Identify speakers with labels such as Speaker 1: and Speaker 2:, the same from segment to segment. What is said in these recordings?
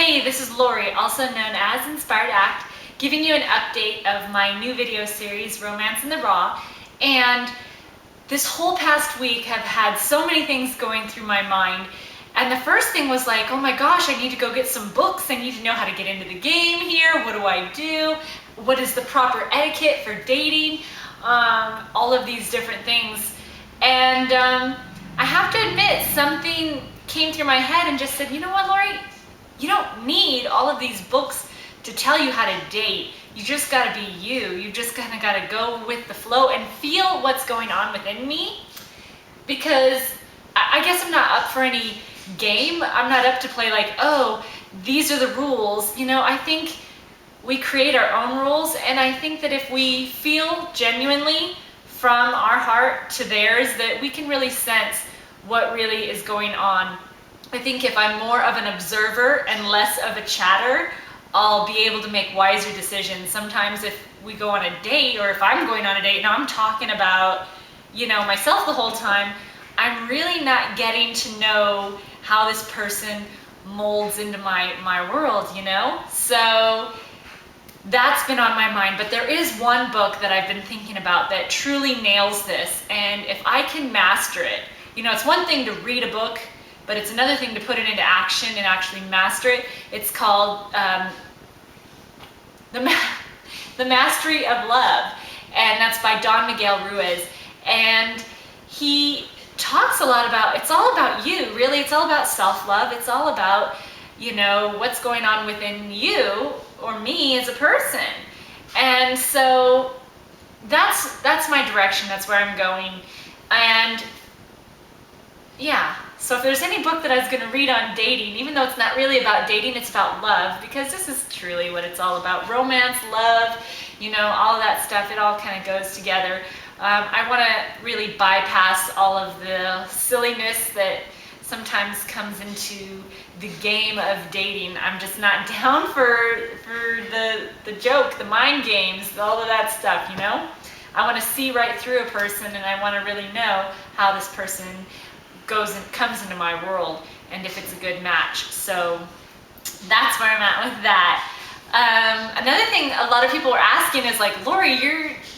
Speaker 1: Hey, this is Lori, also known as Inspired Act, giving you an update of my new video series, Romance in the Raw. And this whole past week have had so many things going through my mind. And the first thing was like, oh my gosh, I need to go get some books. I need to know how to get into the game here. What do I do? What is the proper etiquette for dating? All of these different things. And I have to admit, something came through my head and just said, you know what, Lori? You don't need all of these books to tell you how to date. You just gotta be you. You just kinda gotta go with the flow and feel what's going on within me. Because I guess I'm not up for any game. I'm not up to play like, oh, these are the rules. You know, I think we create our own rules, and I think that if we feel genuinely from our heart to theirs, that we can really sense what really is going on. I think if I'm more of an observer and less of a chatter, I'll be able to make wiser decisions. Sometimes if we go on a date, or if I'm going on a date and I'm talking about, you know, myself the whole time, I'm not getting to know how this person molds into my world, you know? So that's been on my mind. But there is one book that I've been thinking about that truly nails this. And if I can master it, you know, it's one thing to read a book, but it's another thing to put it into action and actually master it. It's called The Mastery of Love, and that's by Don Miguel Ruiz. And he talks a lot about, it's all about you, really. It's all about self-love. It's all about, you know, what's going on within you or me as a person. And so that's my direction. That's where I'm going. And yeah, so if there's any book that I was going to read on dating, even though it's not really about dating, it's about love, because this is truly what it's all about. Romance, love, you know, all of that stuff, it all kind of goes together. I want to really bypass all of the silliness that sometimes comes into the game of dating. I'm just not down for the joke, the mind games, all of that stuff, you know? I want to see right through a person, and I want to really know how this person goes and comes into my world, and if it's a good match. So that's where I'm at with that. Another thing a lot of people are asking is like, Lori,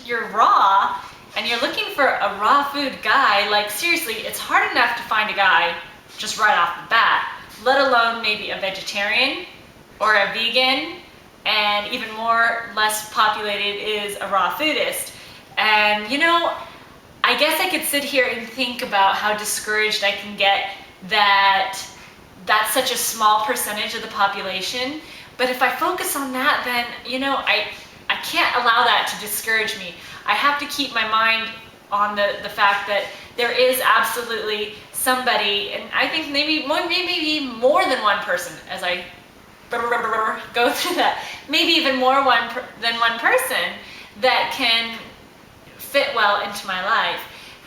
Speaker 1: you're raw, and you're looking for a raw food guy. Like, seriously, it's hard enough to find a guy just right off the bat, let alone maybe a vegetarian or a vegan, and even more less populated is a raw foodist. And you know, I guess I could sit here and think about how discouraged I can get that that's such a small percentage of the population. But if I focus on that, then, you know, I can't allow that to discourage me. I have to keep my mind on the fact that there is absolutely somebody, and I think maybe more than one person, as I go through that, maybe even more than one person that can fit well into my life.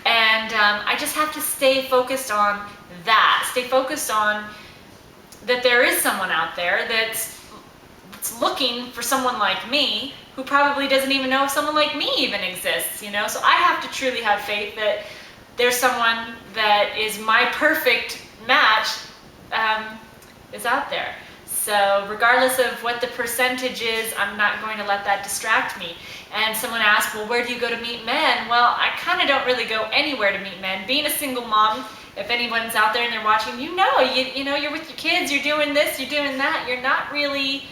Speaker 1: And I just have to stay focused on that, stay focused on that there is someone out there that's looking for someone like me, who probably doesn't even know if someone like me even exists, you know? So I have to truly have faith that there's someone that is my perfect match is out there. So regardless of what the percentage is, I'm not going to let that distract me. And someone asked, well, where do you go to meet men? Well, I kind of don't really go anywhere to meet men. Being a single mom, if anyone's out there and they're watching, you know, you're with your kids, you're doing this, you're doing that. You're not really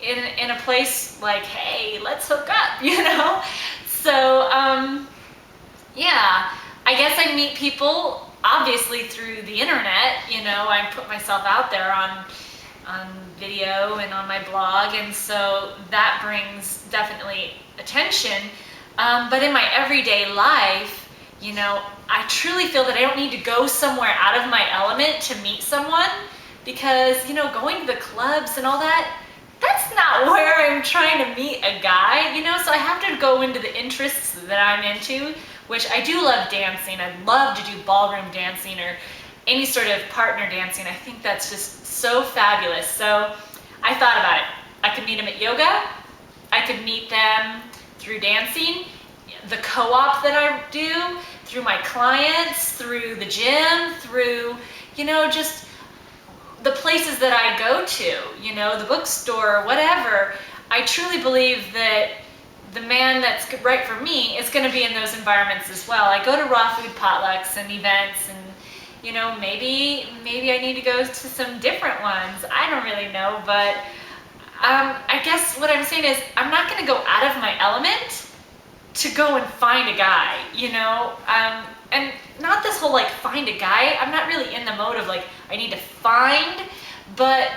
Speaker 1: in a place like, hey, let's hook up, you know? So, yeah, I guess I meet people obviously through the internet. You know, I put myself out there on video and on my blog, and so that brings definitely attention. But in my everyday life, you know, I truly feel that I don't need to go somewhere out of my element to meet someone, because, you know, going to the clubs and all that, that's not where I'm trying to meet a guy, you know? So I have to go into the interests that I'm into, which I do love dancing. I love to do ballroom dancing or any sort of partner dancing. I think that's just so fabulous. So I thought about it. I could meet them at yoga. I could meet them through dancing, the co-op that I do, through my clients, through the gym, through, you know, just the places that I go to, you know, the bookstore, whatever, I truly believe that the man that's right for me is going to be in those environments as well. I go to raw food potlucks and events, and you know, maybe I need to go to some different ones. I don't really know, but I guess what I'm saying is I'm not going to go out of my element to go and find a guy, you know, and not this whole like find a guy. I'm not really in the mode of like I need to find, but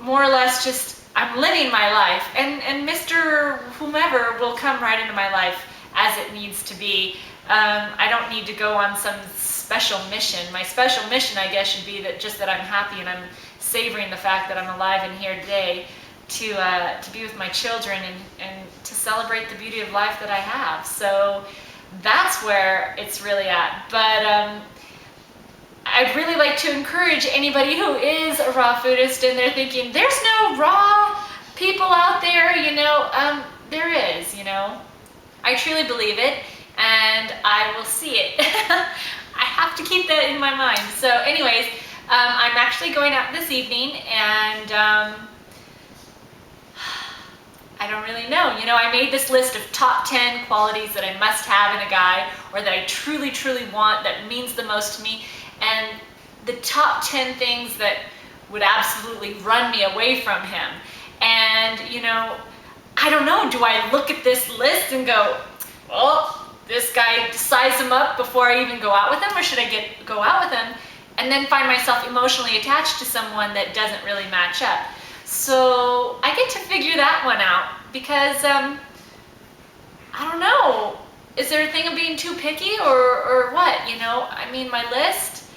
Speaker 1: more or less just I'm living my life, and Mr. Whomever will come right into my life as it needs to be. I don't need to go on some special mission. My special mission, I guess, should be that just that I'm happy and I'm savoring the fact that I'm alive and here today to be with my children and to celebrate the beauty of life that I have. So that's where it's really at. But I'd really like to encourage anybody who is a raw foodist and they're thinking, there's no raw people out there, you know, there is, you know. I truly believe it, and I will see it. I have to keep that in my mind. So anyways, I'm actually going out this evening, and I don't really know. You know, I made this list of top 10 qualities that I must have in a guy, or that I truly, truly want, that means the most to me. And the top 10 things that would absolutely run me away from him. And, you know, I don't know, do I look at this list and go, oh, this guy size him up before I even go out with him, or should I go out with him and then find myself emotionally attached to someone that doesn't really match up? So I get to figure that one out, because I don't know, is there a thing of being too picky or what, you know? I mean, my list,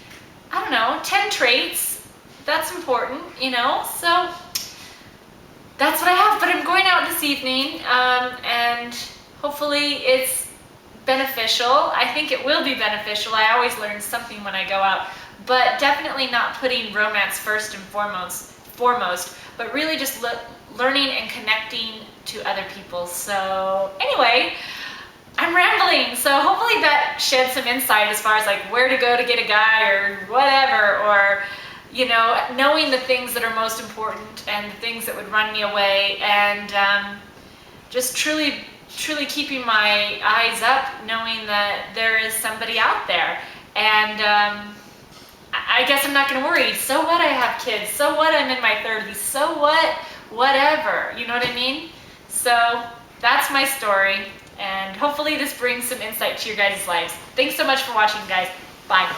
Speaker 1: I don't know, 10 traits, that's important, you know? So that's what I have, but I'm going out this evening, and hopefully it's beneficial. I think it will be beneficial. I always learn something when I go out, but definitely not putting romance first and foremost, but really just learning and connecting to other people. So anyway, I'm rambling, so hopefully that sheds some insight as far as like where to go to get a guy or whatever, or you know, knowing the things that are most important and the things that would run me away, and just truly keeping my eyes up, knowing that there is somebody out there. And I guess I'm not going to worry. So what, I have kids? So what, I'm in my 30s? So what, whatever, you know what I mean? So that's my story, and hopefully this brings some insight to your guys' lives. Thanks so much for watching, guys. Bye.